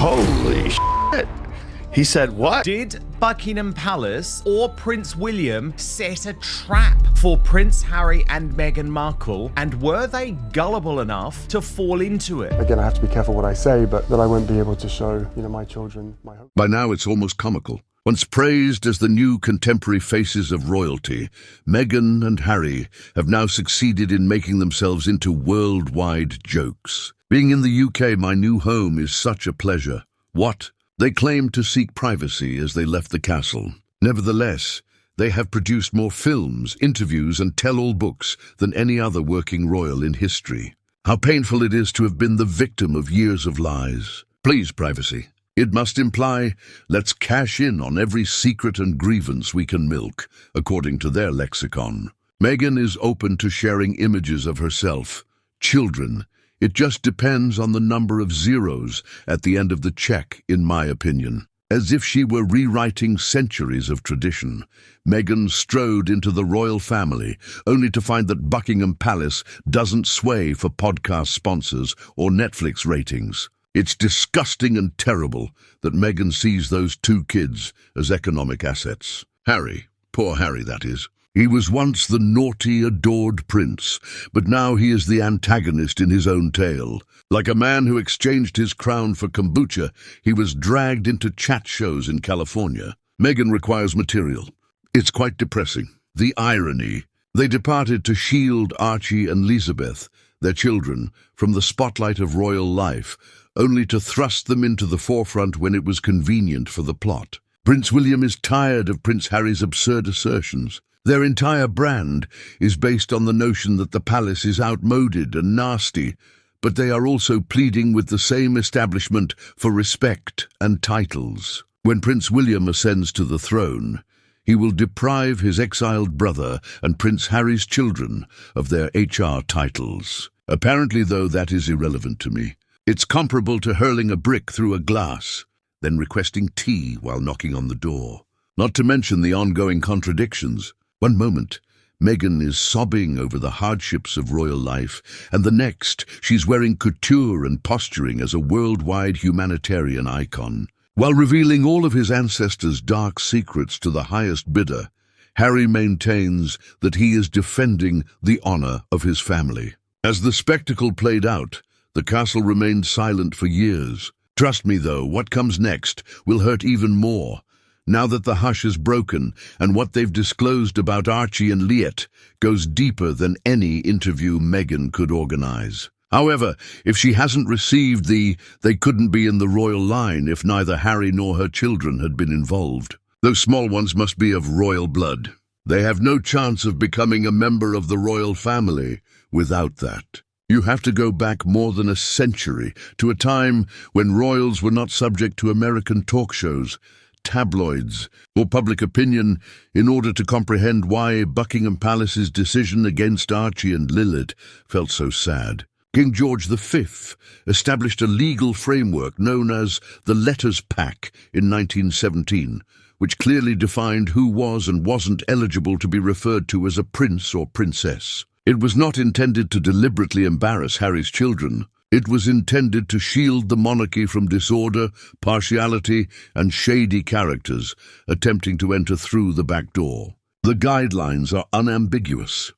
Holy shit. He said what? Did Buckingham Palace or Prince William set a trap for Prince Harry and Meghan Markle, and were they gullible enough to fall into it? Again, I have to be careful what I say, but that I won't be able to show, my children my home. By now it's almost comical. Once praised as the new contemporary faces of royalty, Meghan and Harry have now succeeded in making themselves into worldwide jokes. Being in the UK, my new home, is such a pleasure. What? They claimed to seek privacy as they left the castle. Nevertheless, they have produced more films, interviews, and tell-all books than any other working royal in history. How painful it is to have been the victim of years of lies. Please, privacy. It must imply, let's cash in on every secret and grievance we can milk, according to their lexicon. Meghan is open to sharing images of herself. Children. It just depends on the number of zeros at the end of the check, in my opinion. As if she were rewriting centuries of tradition, Meghan strode into the royal family, only to find that Buckingham Palace doesn't sway for podcast sponsors or Netflix ratings. It's disgusting and terrible that Meghan sees those two kids as economic assets. Harry, poor Harry that is. He was once the naughty, adored prince, but now he is the antagonist in his own tale. Like a man who exchanged his crown for kombucha, he was dragged into chat shows in California. Meghan requires material. It's quite depressing. The irony. They departed to shield Archie and Lilibet, their children, from the spotlight of royal life, only to thrust them into the forefront when it was convenient for the plot. Prince William is tired of Prince Harry's absurd assertions. Their entire brand is based on the notion that the palace is outmoded and nasty, but they are also pleading with the same establishment for respect and titles. When Prince William ascends to the throne, he will deprive his exiled brother and Prince Harry's children of their HR titles. Apparently, though, that is irrelevant to me. It's comparable to hurling a brick through a glass, then requesting tea while knocking on the door. Not to mention the ongoing contradictions. One moment, Meghan is sobbing over the hardships of royal life, and the next, she's wearing couture and posturing as a worldwide humanitarian icon. While revealing all of his ancestors' dark secrets to the highest bidder, Harry maintains that he is defending the honor of his family. As the spectacle played out, the castle remained silent for years. Trust me, though, what comes next will hurt even more. Now that the hush is broken, and what they've disclosed about Archie and Lilibet goes deeper than any interview Meghan could organize. However, if she hasn't received they couldn't be in the royal line if neither Harry nor her children had been involved. Those small ones must be of royal blood. They have no chance of becoming a member of the royal family without that. You have to go back more than a century to a time when royals were not subject to American talk shows, tabloids, or public opinion in order to comprehend why Buckingham Palace's decision against Archie and Lilibet felt so sad. King George V established a legal framework known as the Letters Pack in 1917, which clearly defined who was and wasn't eligible to be referred to as a prince or princess. It was not intended to deliberately embarrass Harry's children. It was intended to shield the monarchy from disorder, partiality, and shady characters attempting to enter through the back door. The guidelines are unambiguous.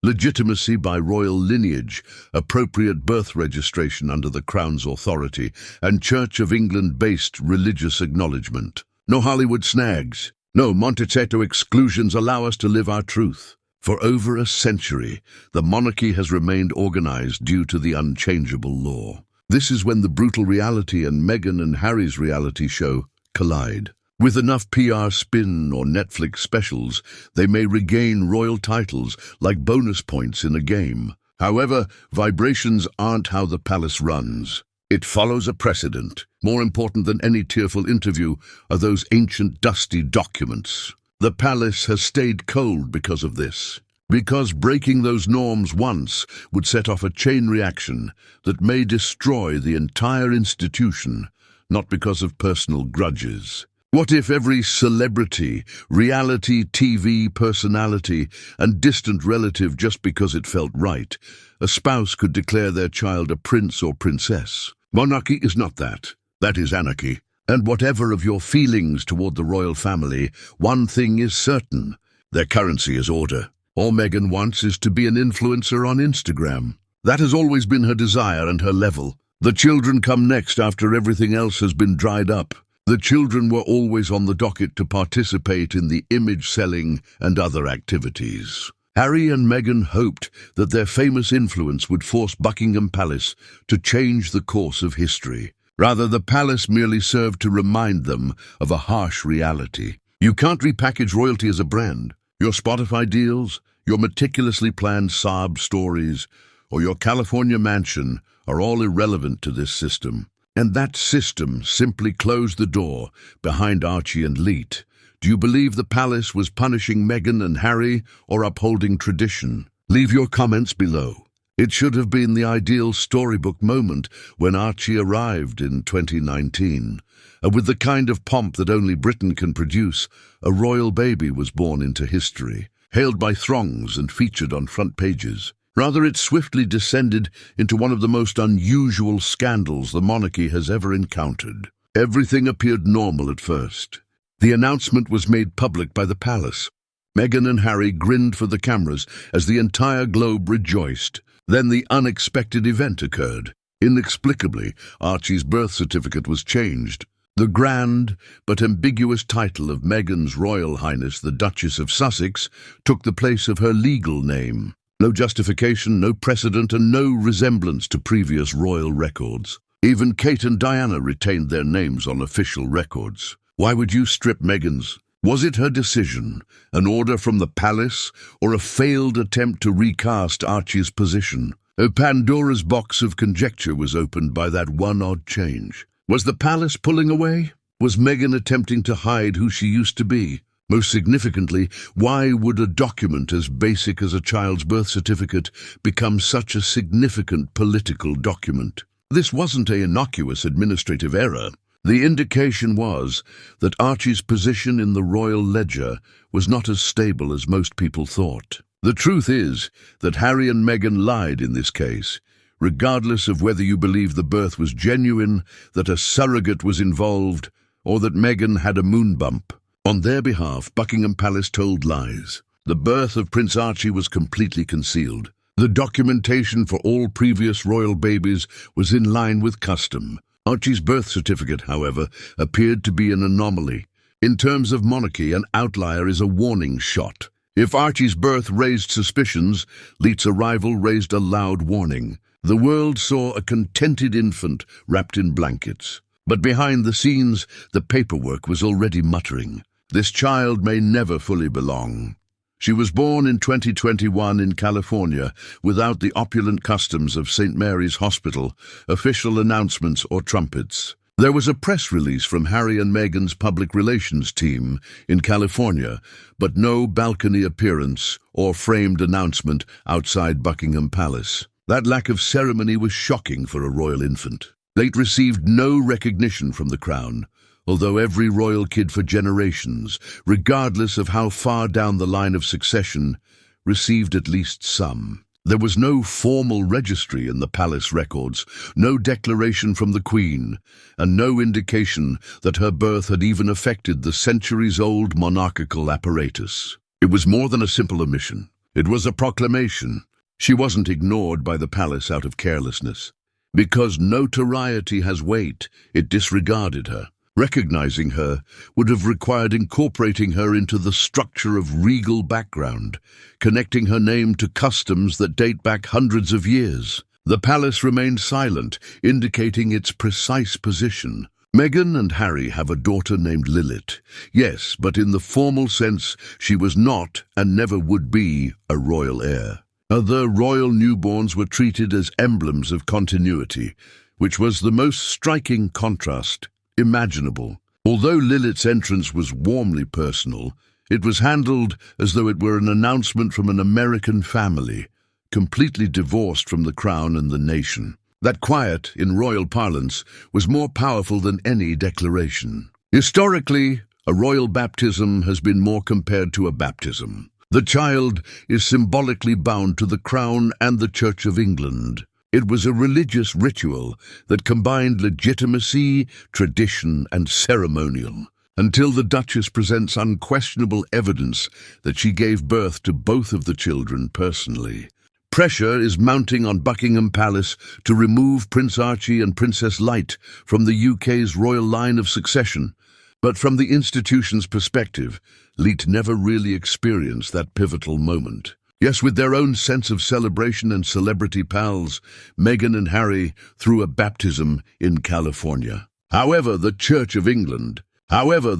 Legitimacy by royal lineage, appropriate birth registration under the Crown's authority, and Church of England-based religious acknowledgement. No Hollywood snags. No Montecito exclusions. Allow us to live our truth. For over a century, the monarchy has remained organized due to the unchangeable law. This is when the brutal reality and Meghan and Harry's reality show collide. With enough PR spin or Netflix specials, they may regain royal titles like bonus points in a game. However, vibrations aren't how the palace runs. It follows a precedent. More important than any tearful interview are those ancient, dusty documents. The palace has stayed cold because of this. Because breaking those norms once would set off a chain reaction that may destroy the entire institution, not because of personal grudges. What if every celebrity, reality TV personality, and distant relative, just because it felt right, a spouse could declare their child a prince or princess? Monarchy is not that. That is anarchy. And whatever of your feelings toward the royal family, one thing is certain. Their currency is order. All Meghan wants is to be an influencer on Instagram. That has always been her desire and her level. The children come next after everything else has been dried up. The children were always on the docket to participate in the image selling and other activities. Harry and Meghan hoped that their famous influence would force Buckingham Palace to change the course of history. Rather, the palace merely served to remind them of a harsh reality. You can't repackage royalty as a brand. Your Spotify deals, your meticulously planned sob stories, or your California mansion are all irrelevant to this system. And that system simply closed the door behind Archie and Lilibet. Do you believe the palace was punishing Meghan and Harry or upholding tradition? Leave your comments below. It should have been the ideal storybook moment when Archie arrived in 2019. And with the kind of pomp that only Britain can produce, a royal baby was born into history, hailed by throngs and featured on front pages. Rather, it swiftly descended into one of the most unusual scandals the monarchy has ever encountered. Everything appeared normal at first. The announcement was made public by the palace. Meghan and Harry grinned for the cameras as the entire globe rejoiced. Then the unexpected event occurred. Inexplicably, Archie's birth certificate was changed. The grand but ambiguous title of Meghan's Royal Highness the Duchess of Sussex took the place of her legal name. No justification, no precedent, and no resemblance to previous royal records. Even Kate and Diana retained their names on official records. Why would you strip Meghan's? Was it her decision, an order from the palace, or a failed attempt to recast Archie's position? A Pandora's box of conjecture was opened by that one odd change. Was the palace pulling away? Was Meghan attempting to hide who she used to be? Most significantly, why would a document as basic as a child's birth certificate become such a significant political document? This wasn't an innocuous administrative error. The indication was that Archie's position in the royal ledger was not as stable as most people thought. The truth is that Harry and Meghan lied in this case, regardless of whether you believe the birth was genuine, that a surrogate was involved, or that Meghan had a moon bump. On their behalf, Buckingham Palace told lies. The birth of Prince Archie was completely concealed. The documentation for all previous royal babies was in line with custom. Archie's birth certificate, however, appeared to be an anomaly. In terms of monarchy, an outlier is a warning shot. If Archie's birth raised suspicions, Lilibet's arrival raised a loud warning. The world saw a contented infant wrapped in blankets. But behind the scenes, the paperwork was already muttering. This child may never fully belong. She was born in 2021 in California without the opulent customs of St. Mary's Hospital, official announcements or trumpets. There was a press release from Harry and Meghan's public relations team in California, but no balcony appearance or framed announcement outside Buckingham Palace. That lack of ceremony was shocking for a royal infant. Lilibet received no recognition from the crown, although every royal kid for generations, regardless of how far down the line of succession, received at least some. There was no formal registry in the palace records, no declaration from the Queen, and no indication that her birth had even affected the centuries-old monarchical apparatus. It was more than a simple omission. It was a proclamation. She wasn't ignored by the palace out of carelessness. Because notoriety has weight, it disregarded her. Recognizing her would have required incorporating her into the structure of regal background, connecting her name to customs that date back hundreds of years. The palace remained silent, indicating its precise position. Meghan and Harry have a daughter named Lilibet. Yes, but in the formal sense, she was not and never would be a royal heir. Other royal newborns were treated as emblems of continuity, which was the most striking contrast imaginable. Although Lilibet's entrance was warmly personal, it was handled as though it were an announcement from an American family, completely divorced from the crown and the nation. That quiet, in royal parlance, was more powerful than any declaration. Historically, a royal baptism has been more compared to a baptism. The child is symbolically bound to the crown and the Church of England. It was a religious ritual that combined legitimacy, tradition, and ceremonial, until the Duchess presents unquestionable evidence that she gave birth to both of the children personally. Pressure is mounting on Buckingham Palace to remove Prince Archie and Princess Light from the UK's royal line of succession. But from the institution's perspective, Leet never really experienced that pivotal moment. Yes, with their own sense of celebration and celebrity pals, Meghan and Harry threw a baptism in California. However, the Church of England never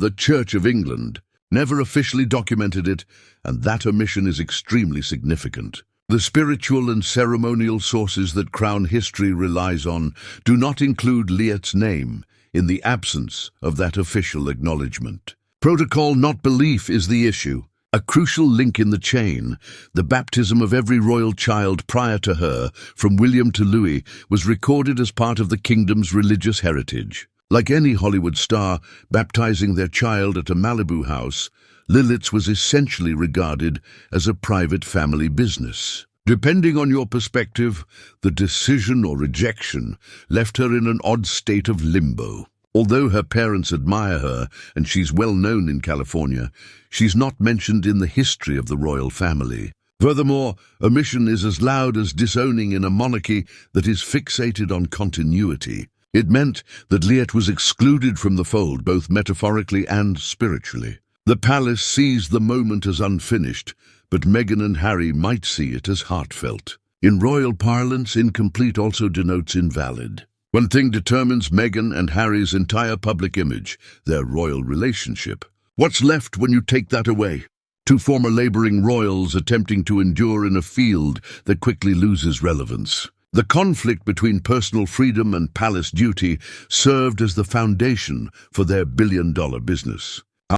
officially documented it, and that omission is extremely significant. The spiritual and ceremonial sources that Crown history relies on do not include Leet's name in the absence of that official acknowledgement. Protocol, not belief, is the issue. A crucial link in the chain, the baptism of every royal child prior to her, from William to Louis, was recorded as part of the kingdom's religious heritage. Like any Hollywood star baptizing their child at a Malibu house, Lilith's was essentially regarded as a private family business. Depending on your perspective, the decision or rejection left her in an odd state of limbo. Although her parents admire her and she's well known in California, she's not mentioned in the history of the royal family. Furthermore, omission is as loud as disowning in a monarchy that is fixated on continuity. It meant that Leet was excluded from the fold, both metaphorically and spiritually. The palace sees the moment as unfinished, but Meghan and Harry might see it as heartfelt. In royal parlance, incomplete also denotes invalid. One thing determines Meghan and Harry's entire public image, their royal relationship. What's left when you take that away? Two former labouring royals attempting to endure in a field that quickly loses relevance. The conflict between personal freedom and palace duty served as the foundation for their billion-dollar business.